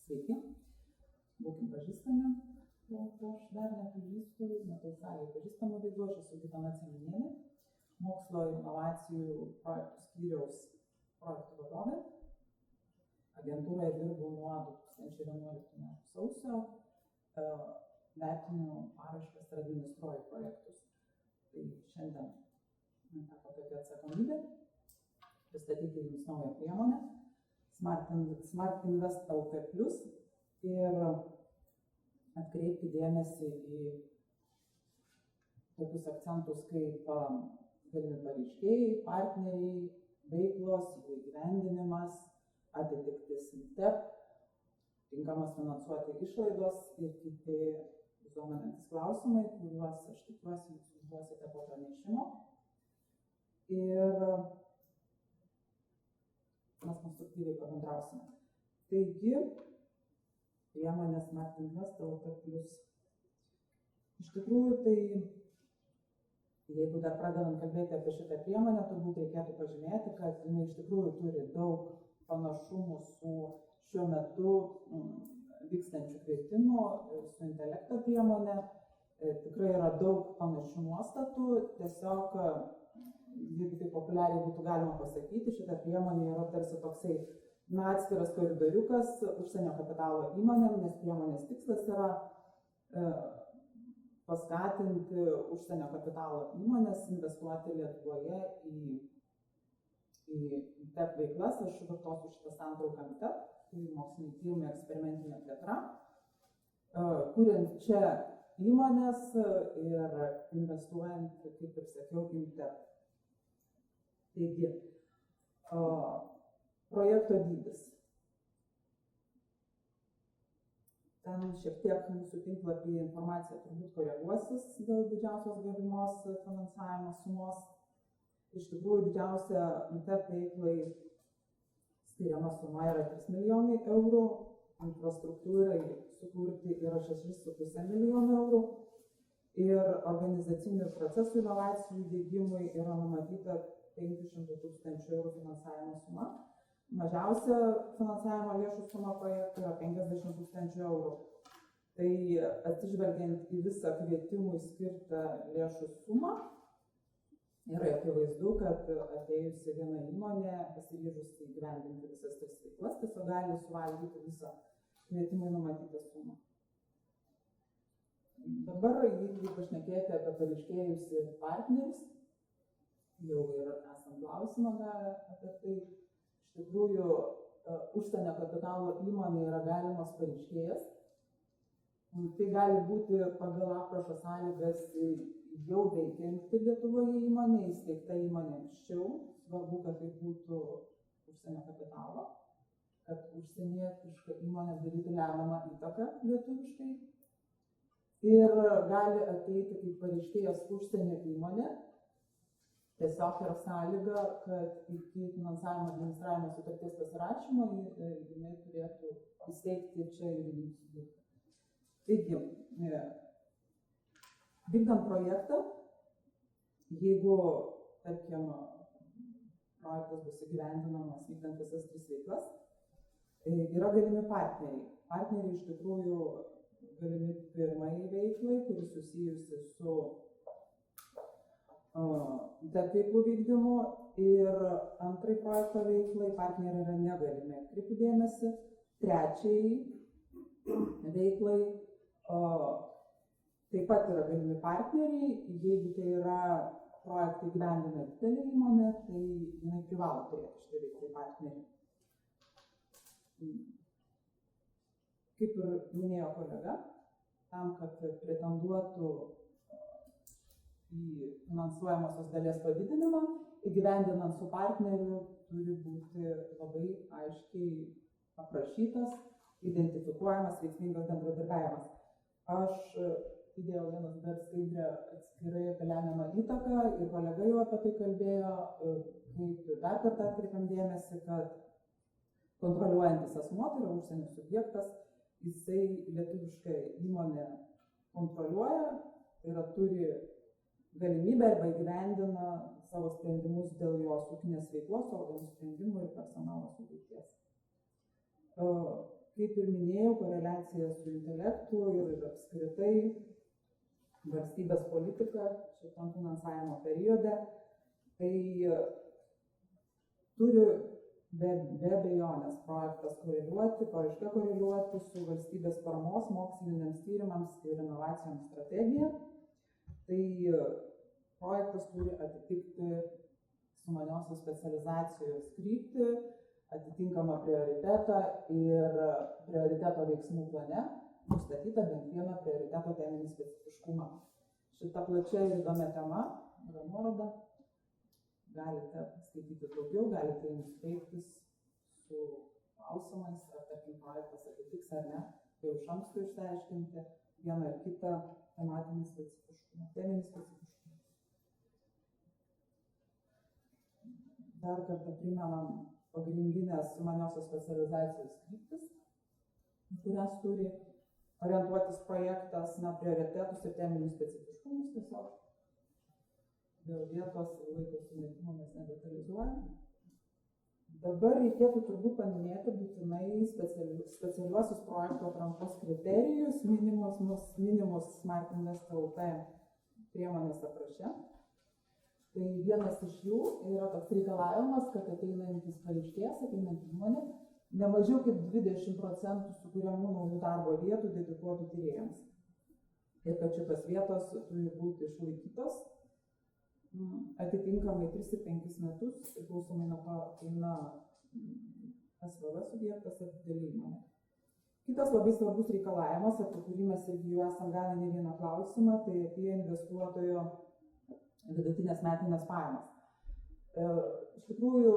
Sveiki, būkim pažįstami, ko aš dar nepažįstu, matau salėje pažįstamų veidų, aš esu Gitana Ceminienė, mokslo ir inovacijų projektų skyriaus projektų vadovė. Agentūroje dirbu nuo 2011 metų sausio, vertinu paraiškas ir administruoju projektus. Tai šiandien man teko tokia atsakomybė pristatyti jums naują priemonę Smart Invest LT+ ir atkreipti dėmesį į tokius akcentus kaip galimi pareiškėjai, partneriai, veiklos, jų įgyvendinimas, atitiktis MTEP, tinkamas finansuoti išlaidos ir kiti visuomenės klausimai, kuriuos aš tikiuosi jūs užduosite po pranešimo. Ir mes konstruktyviai pabendrausime. Taigi, priemonė Smart Invest LT+. Iš tikrųjų, tai jeigu dar pradedant kalbėti apie šitą priemonę, turbūt reikėtų pažymėti, kad jinai iš tikrųjų turi daug panašumų su šiuo metu vykstančių kvietimų, su intelekto priemonė. Tikrai yra daug panašių nuostatų, tiesiog, jeigu tai populiariai būtų galima pasakyti, šita priemonė yra tarsi toksai atskiras koridoriukas užsienio kapitalo įmonėm, nes priemonės tikslas yra paskatinti užsienio kapitalo įmonės investuoti Lietuvoje į MTEP veiklas. Aš vartosiu šitą santrauką MTEP, tai moksliniai tyrimai eksperimentinė plėtra, kuriant čia įmonės ir investuojant, kaip ir sakiau, į MTEP. Taigi, projekto dydis. Ten šiek tiek mūsų tinklapyje informacija turbūt koreguosis dėl didžiausios galimos finansavimo sumos. Iš tikrųjų, didžiausia MTEP veiklai skiriama suma yra 3 milijonai eurų, infrastruktūrai sukurti yra 6,5 milijonų eurų ir organizacinių ir procesų inovacijų įdiegimui yra numatyta 500 000 eurų finansavimo suma. Mažiausia finansavimo lėšų suma projektui yra 50 000 eurų. Tai atsižvelgiant į visą kvietimui skirtą lėšų sumą, yra akivaizdu, kad atėjusi viena įmonė, pasiryžusi įgyvendinti visas tris veiklas, tiesiog gali suvalgyti visą kvietimui numatytą sumą. Dabar, jeigu pašnekėti apie pareiškėjus ir partnerius, jau ir esam klausimą gavę apie tai. Iš tikrųjų, užsienio kapitalo įmonė yra galimas pareiškėjas. Tai gali būti pagal aprašo sąlygas jau veikianti Lietuvoje įmonė, įsteigta įmonė anksčiau. Svarbu, kad tai būtų užsienio kapitalo, kad užsienietiška įmonė darytų lemiamą įtaką lietuviškai. Ir gali ateiti kaip pareiškėjas užsienio įmonė. Tiesiog yra sąlyga, kad iki finansavimo administravimo sutarties pasirašymo jinai turėtų įsteigti čia juridinį subjektą. Taigi, vykdant projektą, jeigu, tarkim, projektas bus įgyvendinamas vykdant visas tris veiklas, yra galimi partneriai. Partneriai iš tikrųjų galimi pirmai veiklai, kuri susijusi su MTEP veiklų vykdymu, ir antrai projekto veiklai partneriai yra negalimi. Atkreipiu dėmesį, trečiai veiklai taip pat yra galimi partneriai. Jeigu tai yra projektai įgyvendina didelė įmonė, tai jinai privalo turėti šitą veiklai partnerį. Kaip ir minėjo kolega, tam, kad pretenduotų į finansuojamosios dalies padidinimą, įgyvendinant su partneriu turi būti labai aiškiai aprašytas, identifikuojamas veiksmingas bendradarbiavimas. Aš įdėjau vieną dar skaidrę atskirai apie lemiamą įtaką ir kolega jau apie tai kalbėjo, kaip dar kartą atkreipiam dėmesį, kad kontroliuojantis asmuo, tai yra užsienio subjektas, jisai lietuvišką įmonę kontroliuoja, tai yra turi galimybę arba įgyvendina savo sprendimus dėl jos ūkinės veiklos, organų sprendimų ir personalo sudėties. kaip ir minėjau, koreliacija su intelektu ir apskritai valstybės politika šitam finansavimo periode, tai turi be abejonės projektas koreliuoti, paraiška koreliuoti su valstybės paramos moksliniams tyrimams ir inovacijoms strategija. Tai projektas turi atitikti sumaniosios specializacijos kryptį, atitinkamą prioritetą ir prioriteto veiksmų plane nustatyta bent vieną prioriteto teminį specifiškumą. Šita plačia ir įdomia tema yra nuoroda. Galite skaityti daugiau, galite jums kreiptis su klausimais, ar tarkim projektas atitiks ar ne, jau iš anksto išsiaiškinti vieną ar kitą tematinį specifiškumą, teminį specifiškumą. Dar kartą primenam pagrindinės sumaniosios specializacijos kryptis, kurias turi orientuotis projektas, prioritetus ir teminius specifiškumus tiesiog. Dėl vietos ir laiko sumetimo mes nedetalizuojam. Dabar reikėtų turbūt paminėti būtinai specialiuosius projekto atrankos kriterijus, minimus Smart Invest LT priemonės apraše. Tai vienas iš jų yra toks reikalavimas, kad ateinantis pareiškėjas, ateinantis įmonė, ne mažiau kaip 20% sukūriamų naujų darbo vietų dedikuotų tyrėjams. Ir kad šitos vietos turi būti išlaikytos atitinkamai 3 ir 5 metus, priklausomai nuo to ateina SVV subjektas ar didelė įmonė. Kitas labai svarbus reikalavimas, apie kurį mes irgi jau esam gavę ne vieną klausimą, tai apie investuotojo vidutinės metinės pajamas. Iš tikrųjų,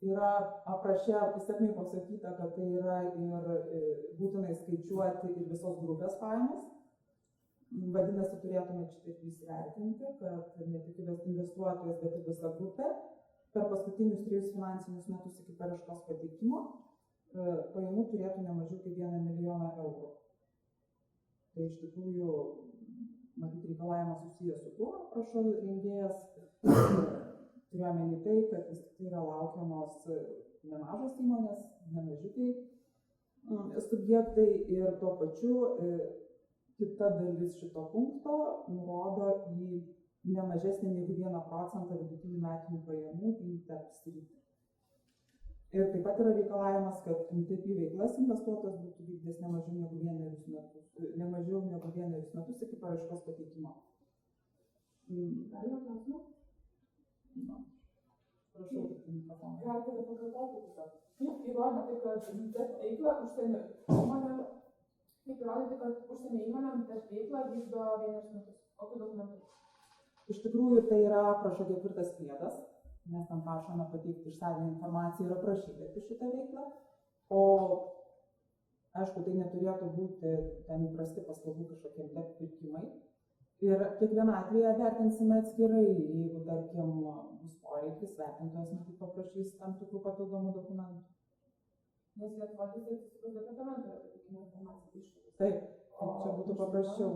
yra apraše įsakmiai pasakyta, kad tai yra ir būtinai skaičiuoti ir visos grupės pajamas. Vadinasi, turėtume šitaip įsivertinti, kad ne tik investuotojas, bet ir visa grupė per paskutinius 3 finansinius metus iki paraiškos pateikimo pajamų turėtų ne mažiau kaip 1 milijoną eurų. Tai iš tikrųjų, matyt, reikalavimas susijęs su tuo, prašau, rengėjas, turiuomenį tai, kad vis tik yra laukiamos nemažos įmonės, nemažiukai subjektai ir tuo pačiu kita dalis šito punkto nurodo į nemažesnį negu 1% vidutinių metinių pajamų į tarp sritį. Ir taip pat yra reikalavimas, kad MTP veiklas investuotojas būtų vykdęs ne mažiau negu 1 metus iki paraiškos pateikimo. Galima klausimą? Prašau, tik mikrofoną. Galite pakartoti tiesiog. Kaip įrodyti, kad MTP veiklą užsienio įmonė, veiklą vykdo 1 metus? Kokiu dokumentu? Iš tikrųjų, tai yra aprašo 4 priedas. Mes tam prašome pateikti išsamią informaciją ir aprašyti apie šitą veiklą. O, aišku, tai neturėtų būti ten įprasti paslaugų kažkokie pirkimai. Ir kiekvieną atveją vertinsime atskirai, jeigu, tarkim, bus poreikis, vertintojas matyt paprašys tam tikrų papildomų dokumentų. Nes Lietuvos statistikos departamento yra pateikima informacija iš. Taip, čia būtų paprasčiau.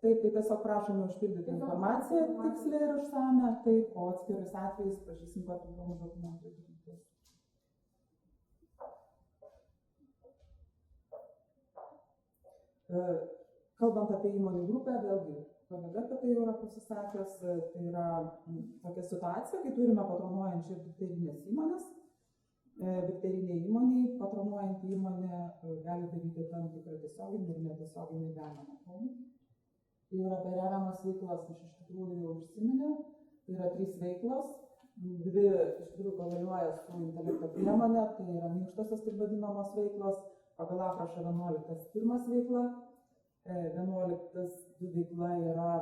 Taip, tai tiesiog prašome užpildyti informaciją tiksliai ir išsame, taip, o atskirais atvejais prašysim papildomų dokumentų. Kalbant apie įmonių grupę, vėlgi, kolega apie tai jau yra pasisakęs, tai yra tokia situacija, kai turime patronuojančią ir dukterinės įmonės. Dukterinė įmonė, patronuojantį įmonę gali daryti tam tikrą tiesioginį ir netiesioginį remiamą. Ir apie remiamas veiklas aš iš tikrųjų jau užsiminiau. Tai yra 3 veiklos. 2 iš tikrųjų koreliuoja su intelekto priemonė, tai yra minkštosios taip vadinamos veiklos. Pagal aprašą 11 pirmas veikla. 11 veikla yra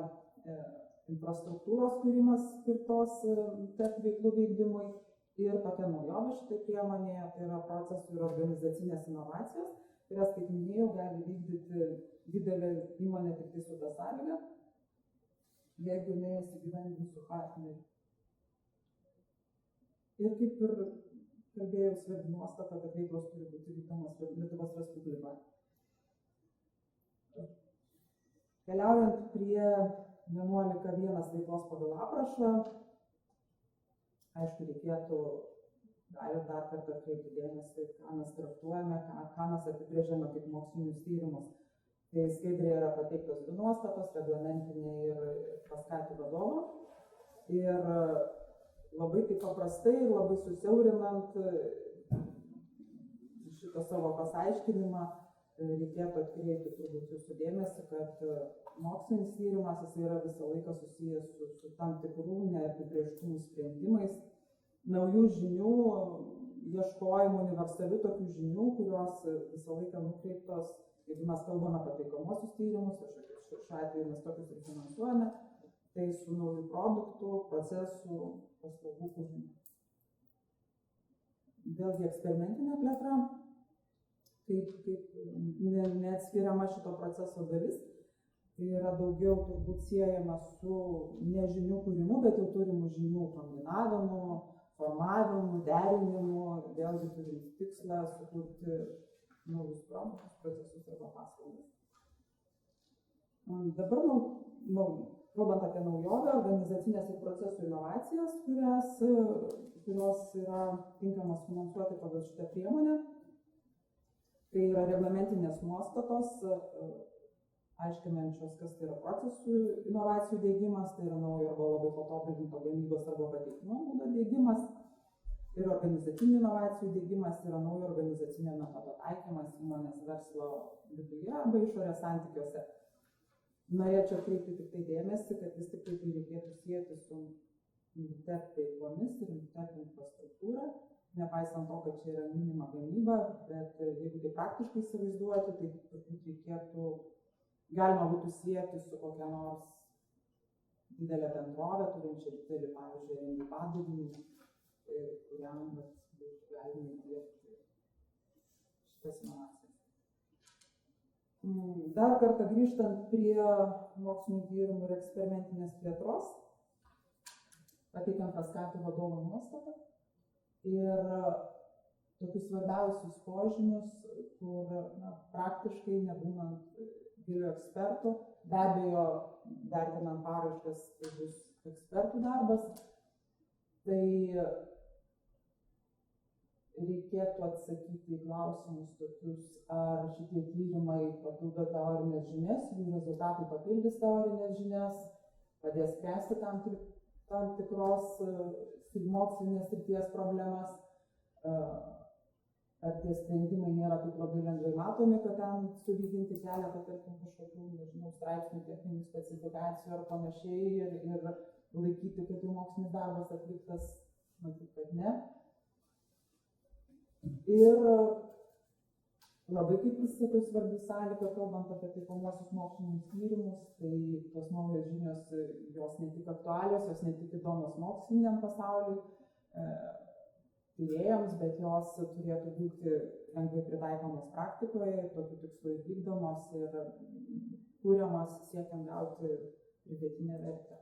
infrastruktūros kūrimas skirtos tarp veiklų vykdymui. Ir tokia naujovė šitai priemonėje, tai yra procesų ir organizacinės inovacijos, kurias, kaip minėjau, gali vykdyti didelė įmonė tik tai su ta sąlyga, jeigu jinai įsigyvendins su partneriu. Ir kaip ir kalbėjau, svarbi nuostata, kad veiklos turi būti vykdomos Lietuvos Respublikoje. Keliaujant prie 11.1 veiklos pagal aprašą, aišku, reikėtų ir dar kartą atkreipti dėmesį, ką mes traktuojame, ką mes apibrėžiame kaip mokslinius tyrimus. Tai skaidrėje yra pateiktos dvi nuostatos, reglamentinė ir paskati vadovo. Ir labai taip paprastai ir labai susiaurinant šitą savo pasaiškinimą, reikėtų atkreipti turbūt jūsų dėmesį, kad mokslinis tyrimas jis yra visą laiką susijęs su tam tikrų neapibrėžtų sprendimais, naujų žinių, ieškojimų, universalių tokių žinių, kurios visą laiką nukreiptos, jeigu mes kalbame apie taikomosius tyrimus, šiuo atveju mes tokius ir finansuojame, tai su naujų produktų, procesų, paslaugų kūrimu. Vėlgi eksperimentinė plėtra, kaip neatskiriama šito proceso dalis, tai yra daugiau turbūt siejama su nežinių kūrimu, bet jau turimų žinių kombinavimu, formavimu, derinimu, vėlgi turim tikslą sukurti naujus produktus, procesus arba paslaugas. Dabar, kalbant apie naujovę, organizacinės ir procesų inovacijas, kurios yra tinkamas finansuoti pagal šitą priemonę. Tai yra reglamentinės nuostatos, aiškinančios, kas tai yra procesų inovacijų diegimas, tai yra naujo arba labai patobulinto gamybos arba pateikimo būdo diegimas. Ir organizacinių inovacijų diegimas yra naujo organizacinio metodo taikymas įmonės verslo viduje arba išorės santykiuose. Norėčiau atkreipti tik tai dėmesį, kad vis tik tai reikėtų sieti su MINTEP veiklomis ir MINTEP infrastruktūra. Nepaisant to, kad čia yra minima gamyba, bet jeigu tai praktiškai įsivaizduoti, tai turbūt reikėtų, galima būtų sieti su kokia nors didelė bendrovė, turinčia didelį, pavyzdžiui, R&D padalinį, kuriam būtų galima įdiegti šitas inovacijas. Dar kartą grįžtant prie mokslinių tyrimų ir eksperimentinės plėtros, pateikiant paskatų vadovo nuostatą. Ir tokius svarbiausius požymius, kur praktiškai nebūnant gilių ekspertų, be abejo, vertinant paraiškas, tai bus ekspertų darbas, tai reikėtų atsakyti į klausimus tokius, ar šitie tyrimai papildo teorinės žinias, jų rezultatai papildys teorinės žinias, padės spręsti tam tikros mokslinės srities problemas, ar tie sprendimai nėra taip labai lengvai matomi, kad ten sulyginti keletą, tarkim, kažkokių, straipsnių, techninių specifikacijų ar panašiai ir laikyti, kad jų mokslinis darbas atliktas, matyt, kad ne. Ir labai kaip vis tiek svarbi sąlyga, kalbant apie taikomosius mokslinius tyrimus, tai tos naujos žinios, jos ne tik aktualios, jos ne tik įdomios moksliniam pasauliui, tyrėjams, bet jos turėtų būti lengvai pritaikomos praktikoje, tokiu tikslu vykdomos ir kūriamos siekiant gauti pridėtinę vertę,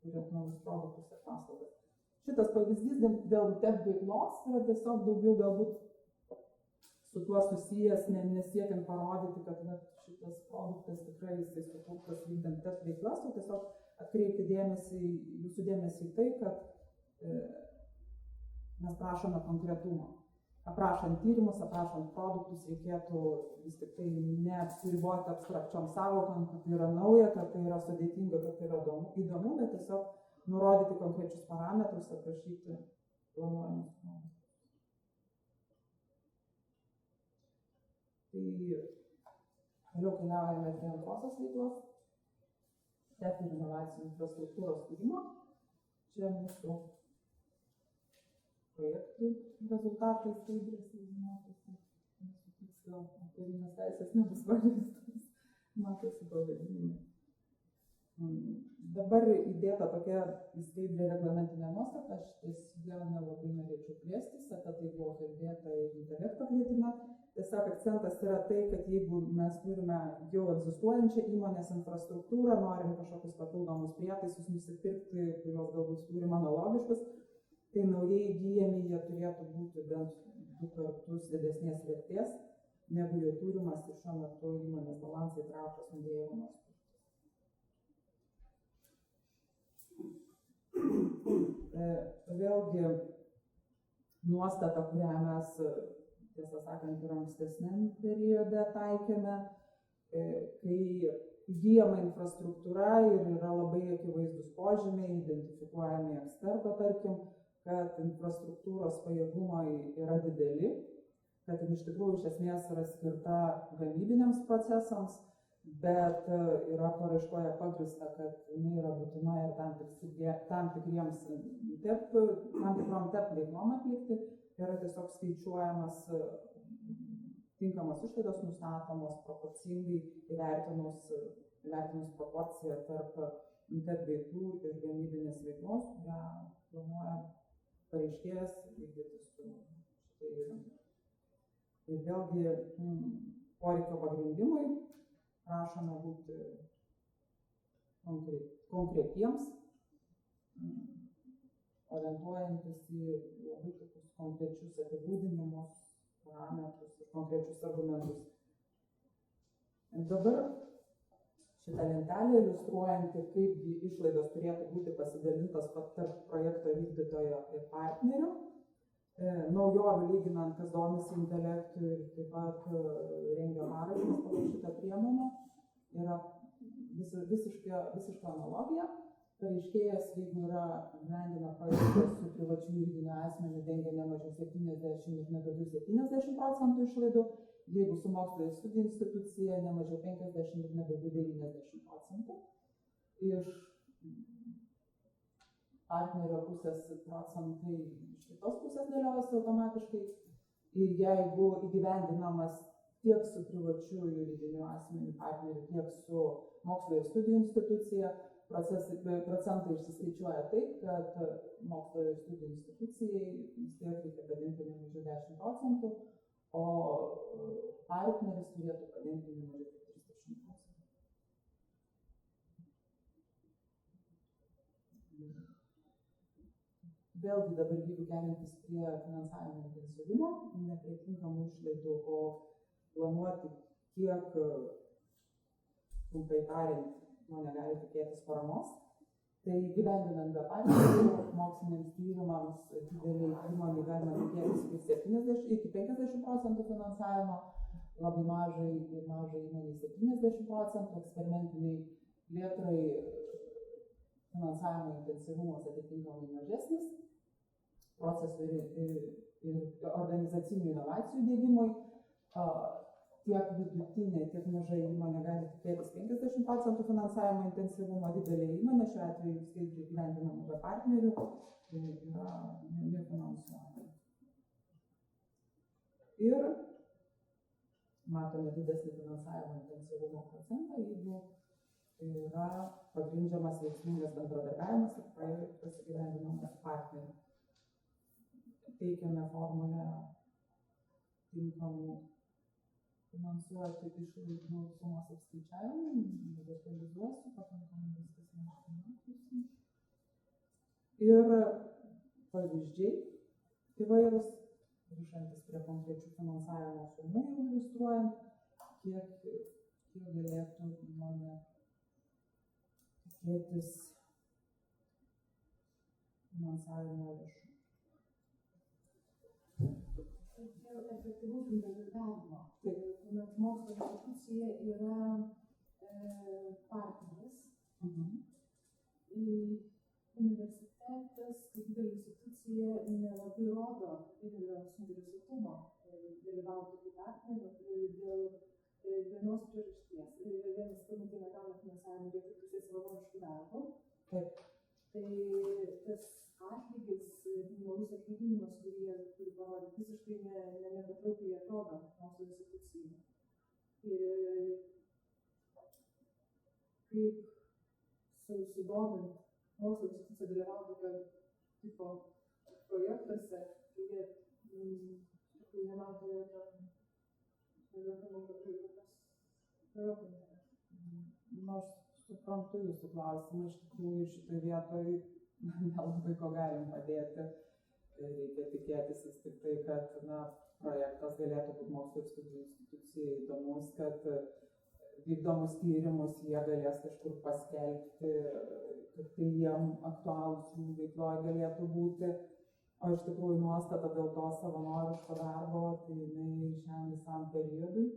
kuriant naujus produktus ir paslaugas. Šitas pavyzdys dėl TEP veiklos yra tiesiog daugiau galbūt su tuo susijęs, nesiekiant parodyti, kad šitas produktas tikrai jisai sukurtas vykdant TEP veiklas, o tiesiog atkreipti jūsų dėmesį į tai, kad mes prašome konkretumo. Aprašant tyrimus, aprašant produktus, reikėtų vis tik tai neapsiriboti abstrakčiom sąvokom, kad tai yra nauja, kad tai yra sudėtinga, kad tai yra įdomu, bet tiesiog nurodyti konkrečius parametrus, aprašyti planuojamus produktus. Tai toliau keliaujame prie antrosios veiklos, TEP ir inovacijų infrastruktūros kūrimo. Čia mūsų projektų rezultatai skaidrės, matosi, gal autorinės teisės nebus pažeistos, matosi pavadinimai. Dabar įdėta tokia skaidrė reglamentinė nuostata, aš vėl nelabai norėčiau plėstis, apie tai buvo kalbėta ir intelekto kvietime. Tiesiog akcentas yra tai, kad jeigu mes turime jau egzistuojančią įmonės infrastruktūrą, norim kažkokius papildomus prietaisus nusipirkti, kurios galbūt turim analogiškus, tai naujai įgyjami jie turėtų būti bent 2 kartus didesnės vertės, negu jau turimas ir šiuo metu įmonės balansai įtrauktas nudėjimo. Vėlgi nuostata, kurią mes, tiesą sakant, ir ankstesniam periode taikėme, kai įgyjama infrastruktūra ir yra labai akivaizdus požymiai, identifikuojami eksperto, tarkim, kad infrastruktūros pajėgumai yra dideli, kad iš tikrųjų iš esmės yra skirta gamybiniams procesams, bet yra paraiškoje pagrįsta, kad jinai yra būtina ir tam tikrom TEP veiklom atlikti, yra tiesiog skaičiuojamas tinkamos išlaidos nustatomos proporcingai įvertinus proporciją tarp TEP veiklų ir gamybinės veiklos, kurią planuoja pareiškėjas vykdyti su šitai įrankiu. Ir vėlgi poreikio pagrindimui prašome būti konkretiems, orientuojantis į labai tokius konkrečius apibūdinimus, parametrus ir konkrečius argumentus. Ir dabar šitą lentelę iliustruojanti, kaip išlaidos turėtų būti pasidalintos tarp projekto vykdytojo ir partnerių. Naujovių lyginant, kas domisi intelektų ir taip pat rengia parašus pagal šitą priemonę, yra visiška analogija. Pareiškėjas, jeigu įgyvendina projektą su privačiu juridiniu asmeniu, dengia ne mažiau 70 ir ne daugiau 70% išlaidų, jeigu su mokslo ir studijų institucija ne mažiau 50 ir ne daugiau 90%. Iš partnerio pusės procentai iš kitos pusės dėliojasi automatiškai. Ir jeigu įgyvendinamas tiek su privačiu juridiniu asmeniu partneriu, tiek su mokslo ir studijų institucija, procentai išsiskaičiuoja taip, kad mokslo ir studijų institucijai vis tiek reikia padinti ne mažiau 10%, o partneris turėtų padinti ne mažiau 30%. Vėlgi dabar jeigu keliantis prie finansavimo intensyvumo, ne prie tinkamų išlaidų, o planuoti, kiek, trumpai tariant, negali tikėtis paramos, tai gyvendinant be partnerių moksliniams tyrimams dideliai įmonei galima tikėtis iki 50% finansavimo, labai mažai įmonei 70%, eksperimentiniai plėtrai finansavimo intensyvumas atitinkamai mažesnis, procesų ir organizacinių inovacijų diegimui, tiek vidutinė, tiek mažai įmonė gali tikėtis 50% finansavimo intensyvumo, didelė įmonė, šiuo atveju skaidriai įgyvendinama be partnerių, yra nefinansuojama. Ir matome didesnį finansavimo intensyvumo procentą, jeigu yra pagrindžiamas veiksmingas bendradarbiavimas ir projektas įgyvendinamas partnerių. Teikiame formulę tinkamų finansuoti išlaidų sumos apskaičiavimui, detalizuosiu, pakankamai viskas neaišku. Ir pavyzdžiai įvairūs, grįžtantis prie konkrečių finansavimo sumų, iliustruojant, kiek galėtų įmonė tikėtis finansavimo lėšų. Dėl efektyvaus bendradarbiavimo, kuomet mokslo institucija yra partneris. Universitetas, kaip didelė institucija, nelabai rodo didelio suinteresuotumo dalyvauti kaip partnerių dėl vienos priežasties. Vienas pirmiausia negauna finansavimo dėl pusės savanoriškų darbų. Tai tas atlygis, minimalus atlyginimas, kurį jie turi parodyti, visiškai nepatraukliai atrodo mokslo institucijai. Ir kaip sudomint mokslo instituciją dalyvauti tokio tipo projektuose, jie nemato Aš suprantu jūsų klausimą, iš tikrųjų šitoje vietoje nelabai ko galim padėti. Reikia tikėtis vis tik tai, kad projektas galėtų būti mokslo ir studijų institucijai įdomus, kad vykdomus tyrimus jie galės kažkur paskelbti, kad tai jiem aktualūs jų veikloje galėtų būti. O iš tikrųjų nuostata dėl to savanoriško darbo, tai jinai šiam visam periodui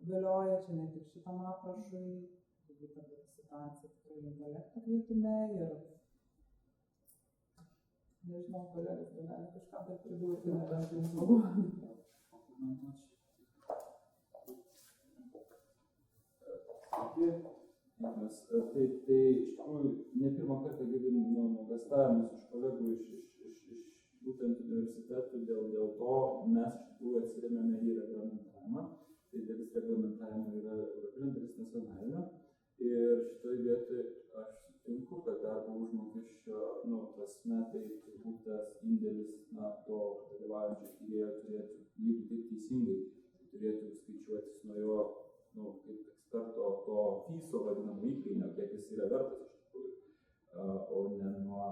galioja, čia ne tik šitam aprašui, taigi ta situacija tikrai intelekto kvietime ir nežinau, kolegos, gali kažką dar pridurti, nebent jums smagu. Nes tai iš tikrųjų ne pirmą kartą girdim nuogąstavimus iš kolegų iš būtent universitetų, dėl to mes iš tikrųjų atsiremiame į reglamentavimą. Tai dalis reglamentavimo yra europinio, dalis nacionalinio. Ir šitoj vietoj aš sutinku, kad darbo užmokesčio prasme tai turbūt tas indėlis to dalyvaujančio tyrėjo turėtų, jeigu taip teisingai, turėtų skaičiuotis nuo jo kaip eksperto to fyso vadinamo įkainio, kiek jis yra vertas iš tikrųjų, o ne nuo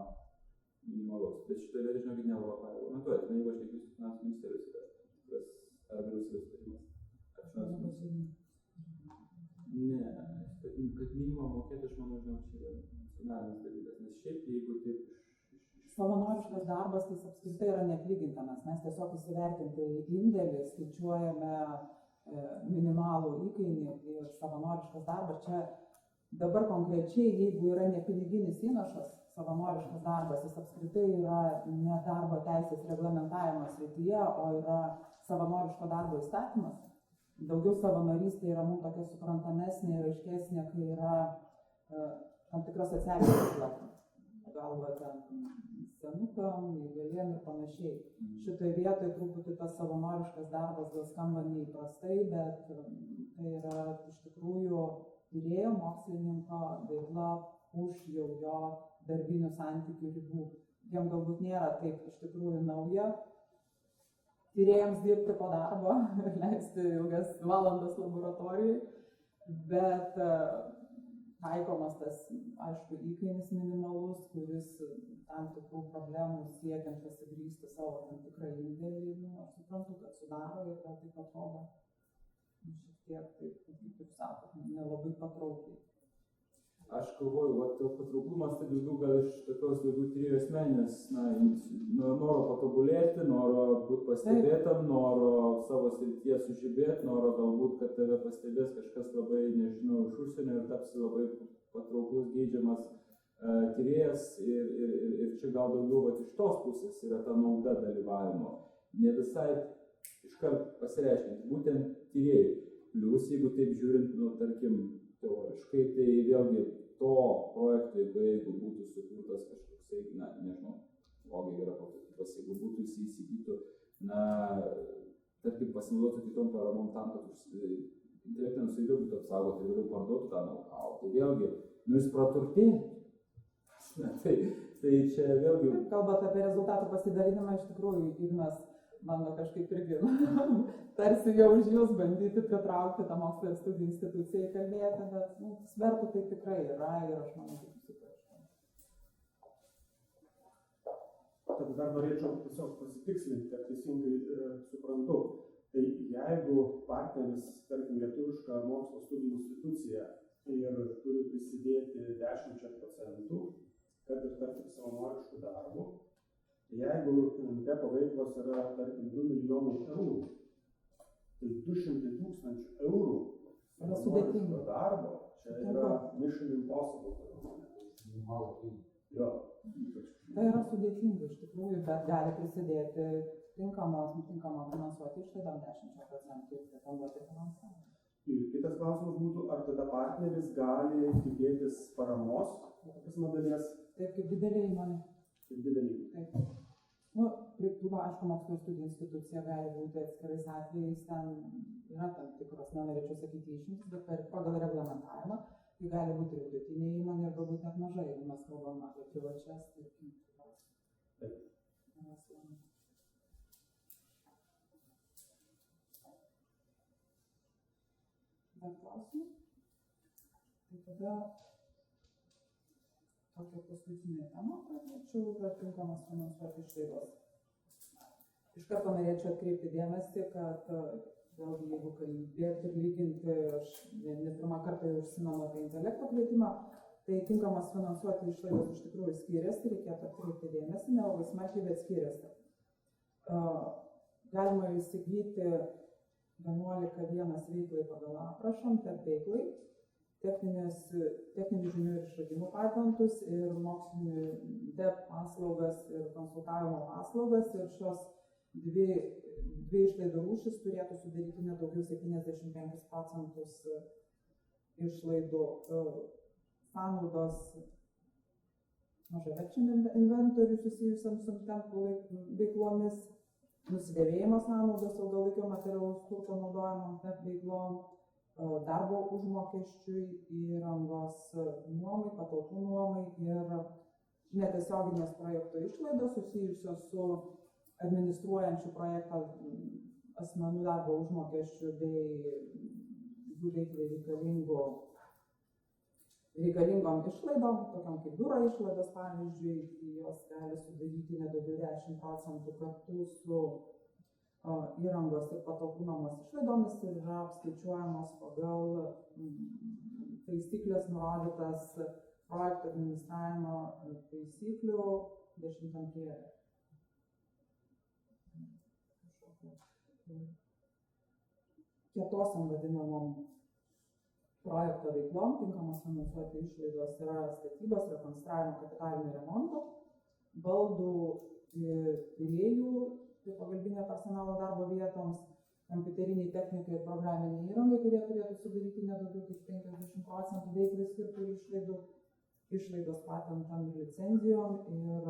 minimalaus. Bet šitoje vietoje, žinokit, nelabai reglamentuoja. Tai jeigu aš tikiu finansų ministerijos yra, ar vyriausybės tarimas. Ne, kad minimumą mokėti, aš manau, čia yra nacionalinis dalykas, nes šiaip jeigu taip Savanoriškas darbas tai apskritai yra neatlygintamas. Mes tiesiog įsivertinti indėlį, skaičiuojame minimalų įkainį ir savanoriškas darbas. Čia dabar konkrečiai, jeigu yra nepiniginis įnašas, savanoriškas darbas, jis apskritai yra ne darbo teisės reglamentavimo srityje, o yra savanoriško darbo įstatymas. Daugiau savanorystė yra mums tokia suprantamesnė ir aiškesnė, kai yra tam tikra socialinė veikla. Galva ten senukam, įgaliem ir panašiai. Šitoje vietoje truputį tas savanoriškas darbas gal skamba neįprastai, bet tai yra iš tikrųjų tyrėjo mokslininko veikla už jau jo darbinių santykių ribų. Jiem galbūt nėra taip iš tikrųjų nauja tyrėjams dirbti po darbo ir leisti ilgas valandas laboratorijai, bet taikomas tas, aišku, įkainis minimalus, kuris tam tikrų problemų siekiant pasigrįsti savo tam tikrą indėlį, aš suprantu, kad sudaro ir gal taip atrodo šiek tiek, kaip sakot, nelabai patraukliai. Aš galvoju, patrauklumas tai daugiau gal iš tokios daugiau tyrėjų asmeninės, noro patobulėti, noro būti pastebėtam, noro savo srityje sužibėti, noro galbūt, kad tave pastebės kažkas labai, nežinau, iš užsienio ir tapsi labai patrauklus, geidžiamas tyrėjas ir čia gal daugiau iš tos pusės yra ta nauda dalyvavimo. Ne visai iškart pasireiškinti, būtent tyrėjai. Plius, jeigu taip žiūrint, tarkim, teoriškai, tai vėlgi to projekto, jeigu būtų sukurtas kažkoksai, nežinau, logiai yra prototipas, jeigu būtų įsigytų, tarkim, pasinaudotų kitom paramom tam, kad intelektinė nusavybė būtų apsaugoti ir vėliau parduotų tą know-how. Tai vėlgi, jis praturtėja. Tai čia vėlgi... Kalbant apie rezultatų pasidalinimą, iš tikrųjų, Ignas bando kažkaip irgi tarsi jau už jūs bandyti pritraukti tą mokslo ir studijų instituciją kalbėti, bet svertų tai tikrai yra ir aš manau, kad susiprašau. Tada dar norėčiau tiesiog pasitikslinti, kad teisingai suprantu. Tai jeigu partneris, tarkim, lietuviška mokslo studijų institucija ir turi prisidėti 10%, kad ir tarkim savanoriškų darbų, jeigu NTEPO veiklos yra, tarkim, 2 milijonai eurų, tai 200 000 eurų savanoriško darbo, čia yra mission impossible. Jo. Tai yra sudėtinga iš tikrųjų, bet gali prisidėti tinkama finansuoti išlaidom 10% ir kalbėti finansavimą. Ir kitas klausimas būtų, ar tada partneris gali tikėtis paramos, dalies? Taip, kaip didelė įmonė. Kaip didelė. Taip. Aišku, mokslo studijų institucija gali būti atskirais atvejais, ten yra tam tikros, nenorėčiau sakyti išimtis, bet pagal reglamentavimą, tai gali būti ir vidutinė įmonė ir galbūt net mažai, jeigu mes kalbam apie privačias. Taip. Dar klausimų? Tai tada tokia paskutinė tema, tačiau yra tinkamas finansuoti išlaidos. Iš karto norėčiau atkreipti dėmesį, kad vėlgi, jeigu kalbėti ir lyginti, aš ne pirmą kartą jau užsimenu apie intelekto kvietimą, Tai tinkamas finansuoti išlaidos iš tikrųjų skiriasi, reikėtų atkreipti dėmesį, nelabai smarkiai, bet skiriasi. Galima įsigyti 11.1 veiklai pagal aprašą, TEP veiklai, techninių žinių ir išradimų patentus ir mokslinių TEP paslaugas ir konsultavimo paslaugas. Ir šios dvi išlaidų rūšis turėtų sudaryti nedaugiau 75% išlaidų. Sąnaudos mažaverčiam inventoriui susijusiam su TEP veiklomis, nusidėvėjimo sąnaudos ilgalaikio materialaus turto naudojimo TEP veiklom, darbo užmokesčiui, įrangos nuomai, patalpų nuomai ir netiesioginės projekto išlaidos susijusios su administruojančių projektą asmenų darbo užmokesčių bei jų veiklai reikalingom išlaidom, tokiam kaip biuro išlaidos, pavyzdžiui, jos gali sudaryti nedaugiau 10% kartu su įrangos ir patalpų nuomos išlaidomis ir yra apskaičiuojamos pagal taisyklės nurodytas projekto administravimo taisyklių 10 priede. Kietosiam vadinamom projekto veiklom tinkamos finansuoti išlaidos yra statybos, rekonstravimo, kapitalinio remonto, baldų tyrėjų ir pagalbinio personalo darbo vietoms, kompiuteriniai technikai ir programiniai įrangai, kurie turėtų sudaryti nedaugiau kaip 50% veiklai skirtų išlaidų, išlaidos patentam ir licenzijom ir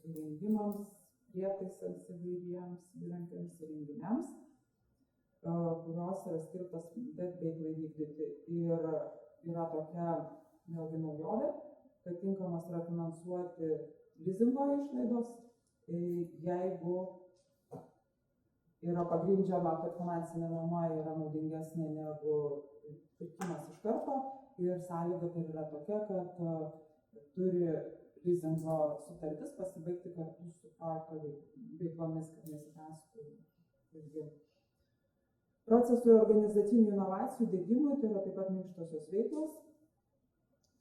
įrengimams, prietaisams įvairiems įrankiams ir renginiams, kurios yra skirtas TEP veiklai vykdyti. Ir yra tokia vėlgi naujovė, kad tinkamas yra finansuoti lizingo išlaidos, jeigu yra pagrindžiama, kad finansinė nuoma yra naudingesnė negu pirkimas iš karto ir sąlyga tai yra tokia, kad turi lizingo sutartis pasibaigti kartu su projekto veiklomis, kad nesitęstų ilgiau. Procesų ir organizacinių inovacijų diegimui tai yra taip pat minkštosios veiklos,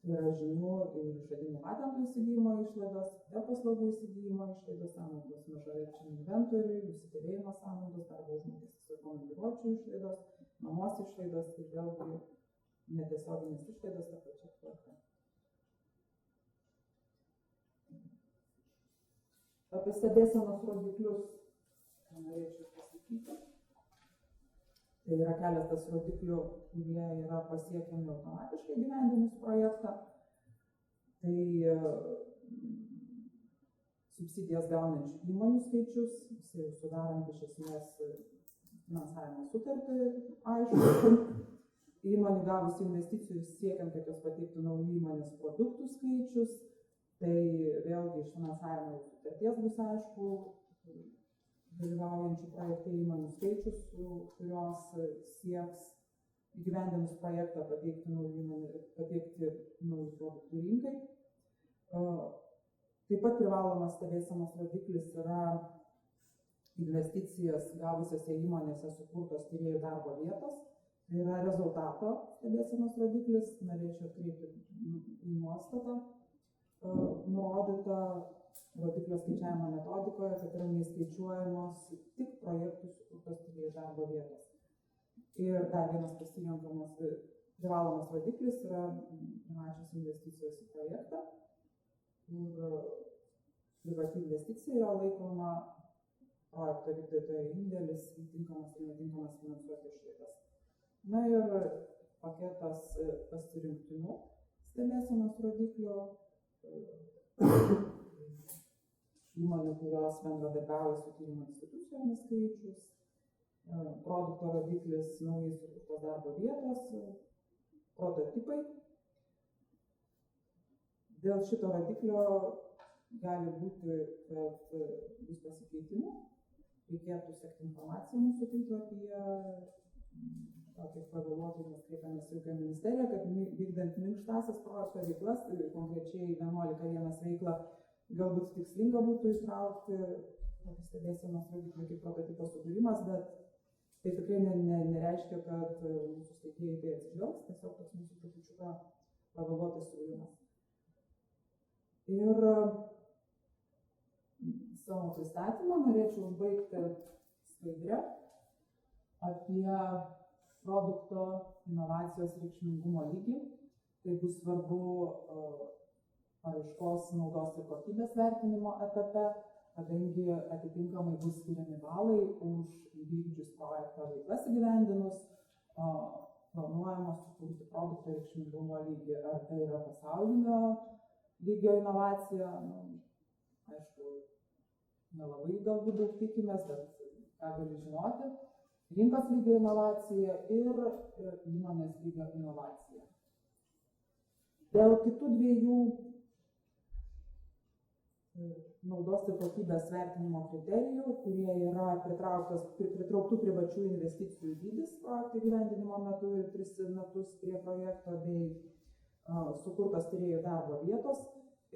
tai yra žinių ir išradimų patentų įsigijimo išlaidos, paslaugų įsigijimo išlaidos, sąnaudos mažaverčiam inventoriui, nusidėvėjimo sąnaudos, darbo užmokestis ir komandiruočių išlaidos, nuomos išlaidos ir vėlgi netiesioginės išlaidos ta pačia tvarka. Apie stebėsenos rodiklius norėčiau pasakyti. Tai yra keletas rodiklių, kurie yra pasiekiami automatiškai įgyvendinus projektą. Tai subsidijas gaunančių įmonių skaičius, jisai sudarant iš esmės finansavimo sutartį, aišku. Įmonių gavusi investicijų siekiant, kad jos pateiktų naujų įmonės produktų skaičius. Tai vėlgi iš finansavimo sutarties bus aišku dalyvaujančių projekte įmonių skaičius, kurios sieks įgyvendinus projektą pateikti naujų produktų rinkai. Taip pat privalomas stebėsenos rodiklis yra investicijas gavusiose įmonėse sukurtos tyrėjų darbo vietos. Tai yra rezultato stebėsenos rodiklis, norėčiau atkreipti į nuostatą nurodyta rodiklio skaičiavimo metodikoje, kad yra neįskaičiuojamos tik projektų sukurtos tyrėjų darbo vietos. Ir dar vienas pasirenkamas privalomas rodiklis yra privačios investicijos į projektą, kur privati investicija yra laikoma projekto vykdytojo indėlis į tinkamas ir netinkamas finansuoti išlaidas. Na ir paketas pasirinktinų stebėsenos rodiklio įmonių, kurios bendradarbiauja su tyrimo institucijomis skaičius, produkto rodiklis naujai sukurtos darbo vietos, prototipai. Dėl šito rodiklio gali būti, kad bus pasikeitimų, reikėtų sekti informaciją mūsų tinklapyje, kaip pavėluotai mes kreipiamės į ūkio ministeriją, kad vykdant minkštąsias projekto veiklas, konkrečiai 11.1 veiklą, galbūt tikslinga būtų įtraukti stebėsenos rodiklį kaip prototipo sukūrimas, bet tai tikrai nereiškia, kad mūsų steigėjai tai atsižvelgs, tiesiog toks mūsų trupučiuką pavėluotas sugrįžimas. Ir savo pristatymą norėčiau užbaigti skaidrę apie produkto inovacijos reikšmingumo lygį. Tai bus svarbu paraiškos naudos ir kokybės vertinimo etape, kadangi atitinkamai bus skiriami balai už įvykdžius projekto veiklas įgyvendinus, planuojama sukurti produkto reikšmingumo lygį. Ar tai yra pasaulinio lygio inovacija? Aišku, nelabai galbūt daug tikimės, bet ką gali žinoti. Rinkos lygio inovacija ir įmonės lygio inovacija. Dėl kitų dviejų naudos ir kokybės vertinimo kriterijų, kurie yra pritrauktų privačių investicijų dydis projekto įgyvendinimo metu ir 3 metus prie projekto bei sukurtos tyrėjų darbo vietos.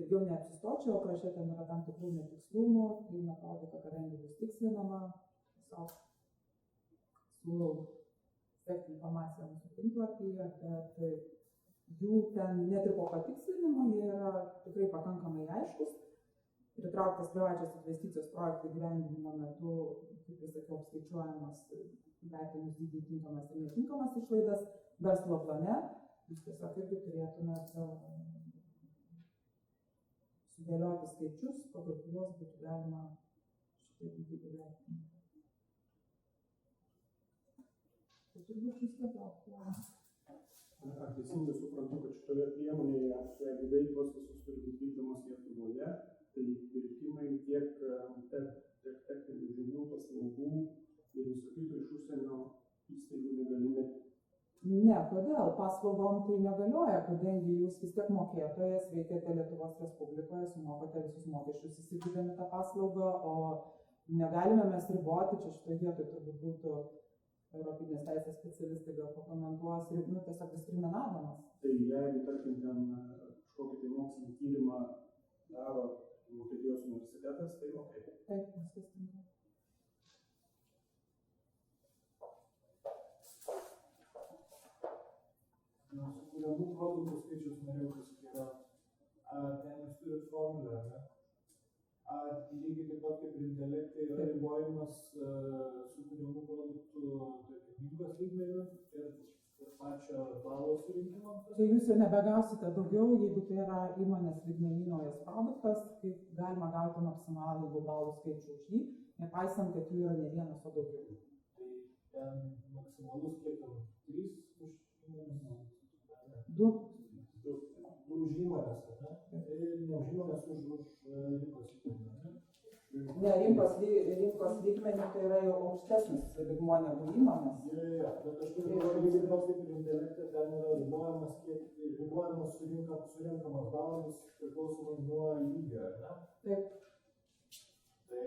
Ilgiau neapsistočiau, apraše ten yra tam tikrų netikslumų, tai metodika, kadangi bus tikslinama, tiesiog siūlau sekti informaciją mūsų tinklapyje, bet jų ten net ir po patikslinimo jie yra tikrai pakankamai aiškus. Pritrauktas privačios investicijos projektų įgyvendinimo metu, kaip ir sakiau, apskaičiuojamas vertinus dydį tinkamas ir netinkamas išlaidas verslo plane. Jūs tiesiog irgi turėtumėte sudėlioti skaičius, pagal kuriuos būtų galima šitą dydį įvertinti. Tai turbūt viskas laukia. Ar teisingai suprantu, kad šitoje priemonėje, jeigu veiklos visus turi būti vykdomos Lietuvoje, tai pirkimai tiek techninių žinių, paslaugų ir visų kitų iš užsienio įstaigų negalimi? Ne, kodėl? Paslaugom tai negalioja, kadangi jūs vis tiek mokėtojas, veikiate Lietuvos Respublikoje, sumokote visus mokesčius įsigydami tą paslaugą, o negalime mes riboti, čia šitoje vietoje turbūt būtų Europinės teisės specialistai gal pakomentuos, ir tiesiog diskriminavimas. Tai jeigu, tarkim, ten kažkokį tai mokslinį tyrimą daro Vokietijos universitetas, tai ok. Taip, viskas tinka. Sukuriamų produktų skaičius norėjau pasakyti, ten jūs turit formulę, ne? Lygiai taip pat kaip ir intelektai yra ribojimas sukuriamų produktų rinkos lygmeniu ir pačio balo surinkimo. Tai jūs jau nebegausite daugiau, jeigu tai yra įmonės lygmeninaujas produktas, kaip galima gauti maksimalų globalų skaičių už jį, nepaisant, kad jų yra ne vienas, o daugiau. Tai ten maksimalus kiek tam 3 už įmonės? 2 už įmonės, ne? Tai ne už įmonės, už rinkos lygmenį, ne? Ne, rinkos lygmenį tai yra jau aukštesnis lygmuo negu įmonės. Ja, bet aš turiu lygiai taip pat kaip ir intelektą, ten yra ribojamas surinkamas balas priklausomai nuo lygio, ne? Taip. Tai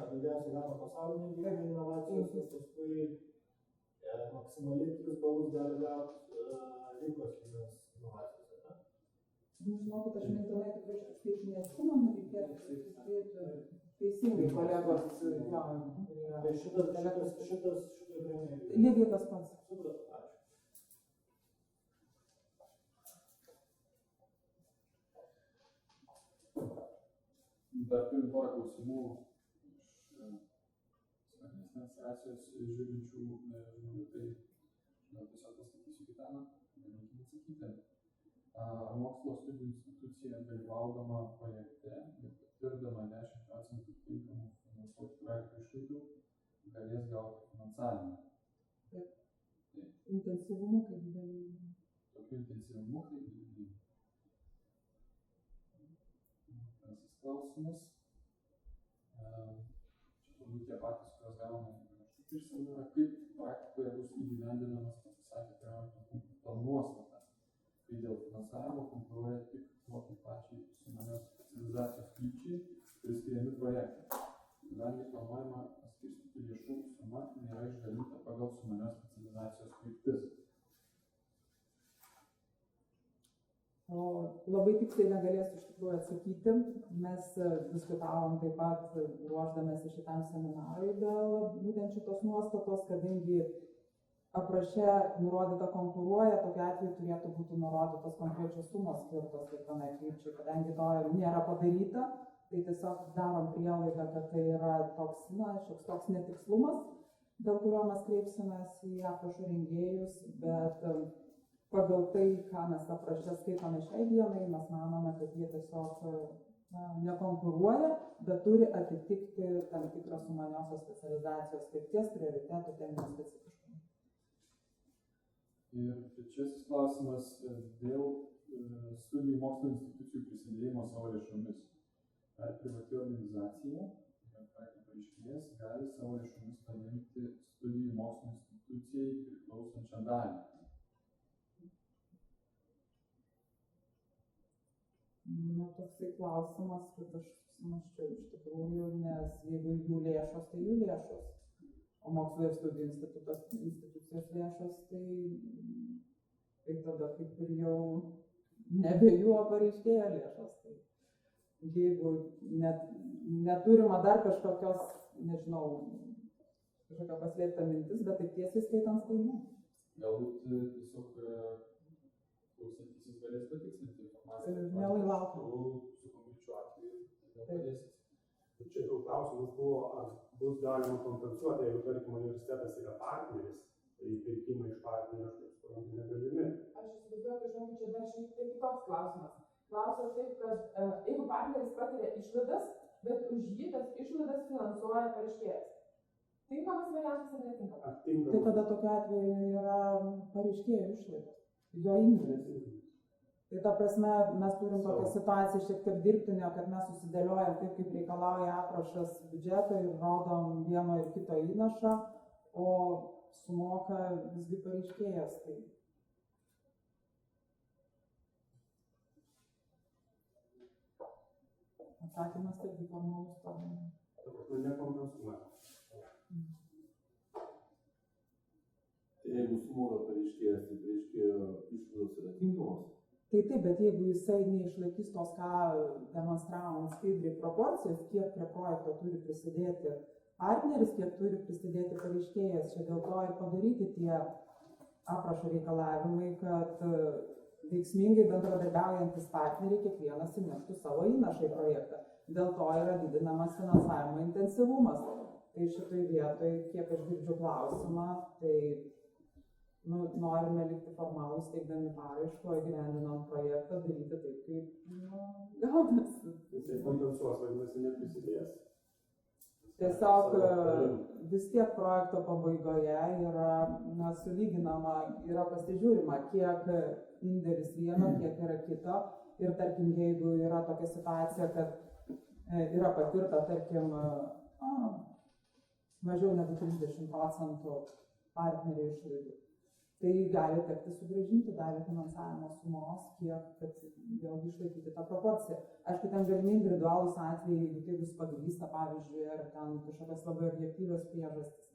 daugiausiai gavo pasaulinį lygį inovacijos, nes paskui maksimaliai 3 balus gali gauti rinkos lygmens inovacijos, ne? Žinokit, aš mintinai tikrai skaičių neatsimenu, reikėtų teisingai kolegos. Tai šitas premija. Lygiai tas pats. Super, ačiū. Dar turim porą klausimų iš administracijos žiūrinčių žmonių, tai tiesiog pasakysiu Gitaną, bandykime atsakyti. Ar mokslo studijų institucija dalyvaudama projekte ir patirdama 10% tinkamų finansuoti projektų išlaidų galės gauti finansavimą? Taip. Intensyvumu kaip didelį. Tokiu intensyvumu kaip didelį. Antrasis klausimas. Čia turbūt tie patys, kurios gauname išsame, kaip praktikoje bus įgyvendinamas, pasisakė, projekto nuostata, kai dėl finansavimo konkuruoja tik tokiai pačiai sumanios specializacijos krypčiai priskiriami projektai. Kadangi planuojama paskirstyti lėšų suma nėra išdalinta pagal sumanios specializacijos kryptis. Labai tiksliai negalėsiu iš tikrųjų atsakyti. Mes diskutavom taip pat ruoždamėsi šitam seminarui dėl būtent šitos nuostatos, kadangi apraše nurodyta konkuruoja, tokiu atveju turėtų būti nurodytos konkrečios sumos skirtos kiekvienai krypčiai, kadangi to nėra padaryta, tai tiesiog darom prielaidą, kad tai yra toks, šioks toks netikslumas, dėl kurio mes kreipsimės į aprašų rengėjus, bet pagal tai, ką mes apraše skaitome šiai dienai, mes manome, kad jie tiesiog nekonkuruoja, bet turi atitikti tam tikrą sumaniosios specializacijos krypties prioritetų teminio specifiškumą. Ir trečiasis klausimas dėl studijų mokslo institucijų prisidėjimo savo lėšomis. Ar privati organizacija, pareiškėjas, gali savo lėšomis paremti studijų mokslo institucijai priklausančią dalį? Toksai klausimas, kad aš susimąsčiau iš tikrųjų, nes jeigu jų lėšos, tai jų lėšos. O mokslo ir studijų institucijos lėšos, tai tada kaip ir jau nebe jų, o pareiškėjo lėšos. Tai jeigu neturima dar kažkokios, nežinau, kažkokia paslėpta mintis, bet taip tiesiai skaitant, tai ne. Galbūt tiesiog klausantysis galės patikslinti informaciją. Mielai laukiu. Su konkrečiu atveju padėsit. Čia daug klausimas buvo, ar bus galima kompensuoti, jeigu, tarkim, universitetas yra partneris, tai pirkimai iš partnerio, aš suprantu, negalimi. Aš įsivaizduoju, kad žinoma, čia dar šiek tiek kitoks klausimas. Klausimas taip, kad jeigu partneris patiria išlaidas, bet už jį tas išlaidas finansuoja pareiškėjas. Tinkamas variantas ar netinkamas? Tai tada tokiu atveju yra pareiškėjo išlaidos, jo indėlis. Tai ta prasme, mes turim tokią situaciją šiek tiek dirbtinę, kad mes susidėliojam taip, kaip reikalauja aprašas biudžeto ir rodom vieno ir kito įnašą, o sumoka visgi pareiškėjas. Tai atsakymas irgi formalus problema. Tai nekompensuoja. Tai jeigu sumoka pareiškėjas, tai pareiškėjo išlaidos yra tinkamos? Tai taip, bet jeigu jisai neišlaikys tos, ką demonstravom skaidriai proporcijos, kiek prie projekto turi prisidėti partneris, kiek turi prisidėti pareiškėjas, čia dėl to ir padaryti tie aprašo reikalavimai, kad veiksmingai bendradarbiaujantis partneriai kiekvienas įneštų savo įnašą į projektą. Dėl to yra didinamas finansavimo intensyvumas. Tai šitoj vietoj, kiek aš girdžiu klausimą, tai norime likti formalūs, teikdami paraišką, įgyvendinant projektą, daryti taip, kaip gaunasi. Jisai kompensuos, vadinasi, neprisidės. Tiesiog vis tiek projekto pabaigoje yra sulyginama, yra pasižiūrima, kiek indėlis vieno, kiek yra kito. Ir tarkim, jeigu yra tokia situacija, kad yra patirta, tarkim, mažiau negu 30% partnerių išlaidų, tai gali tekti sugrąžinti dalį finansavimo sumos, kiek, kad vėlgi išlaikyti tą proporciją. Aišku, ten galimi individualūs atvejai, jeigu tai bus pagrįsta, pavyzdžiui, ar ten kažkokios labai objektyvios priežastys.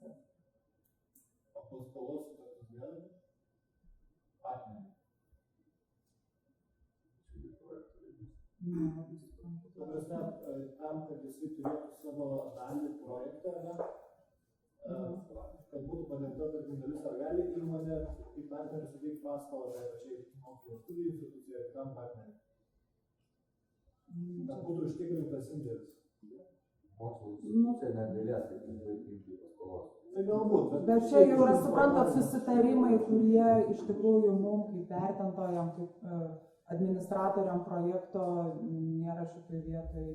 O paskolos sutartis gali būti? Partneriai. Ta prasme, tam, kad jisai turėtų savo dalį projektą, kad būtų padengta tarkim dalis, ar gali įmonė kaip partneris suteikti paskolą tai pačiai mokslo studijų institucijai ar tam partneriui? Kad būtų užtikrintas indėlis. Mokslo institucija negalės įvykti paskolos. Tai galbūt. Bet čia jau yra, suprantat, susitarimai, kurie iš tikrųjų mums kaip vertintojam, kaip administratoriam projekto nėra šitoj vietoj,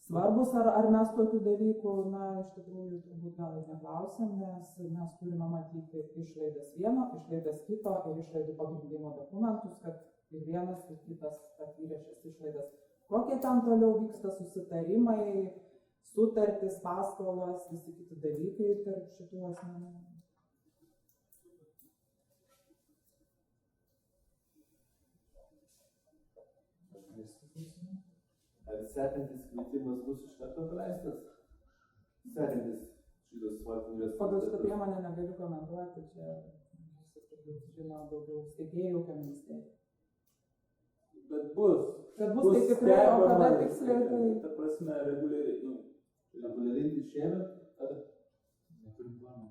svarbus, ar mes tokių dalykų, iš tikrųjų, turbūt gal ir neklausim, nes mes turime matyti išlaidas vieno, išlaidas kito ir išlaidų pagrindimo dokumentus, kad ir vienas, ir kitas patyrė šias išlaidas. Kokie ten toliau vyksta susitarimai, sutartis, paskolos, visi kiti dalykai tarp šitų asmenų. Ar sekantis kvietimas bus iš karto paleistas? Sekantis šitas svarstymas. Pagal šitą priemonę negaliu komentuoti, čia žino daugiau steigėjų ūkio ministerija. Bet bus. Kad bus tai tikrai, o kada tiksliai tai... Ta prasme, reguliariai, reguliariai šiemet, ar neturim planų?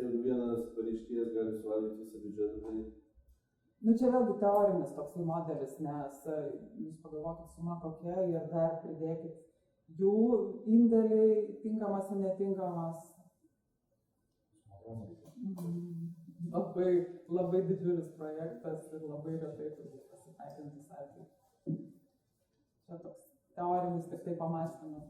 jeigu vienas pareiškėjas gali suvalgyti visą biudžetą, tai Nu, čia vėlgi teorinis toksai modelis, nes jūs pagalvokit suma kokia ir dar pridėkit jų indėliai, tinkamas ir netinkamas. Labai, labai didžiulis projektas ir labai retai turbūt pasitaikantis atvejis. Čia toks teorinis tik tai pamąstymas.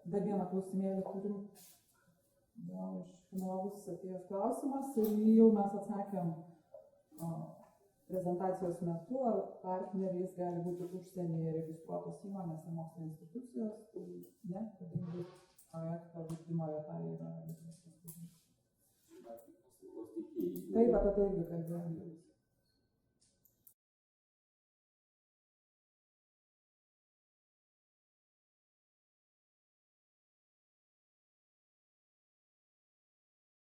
Dar vieną klausimėlį turim. Jo, iš žmogus atėjęs klausimas ir jį jau mes atsakėm prezentacijos metu, ar partneriais gali būti užsienyje registruotos įmonės ir mokslo institucijos, tai ne, kadangi projekto vykdymo vieta yra Lietuvos Respublikoje. Taip, apie tai irgi kalbėjome.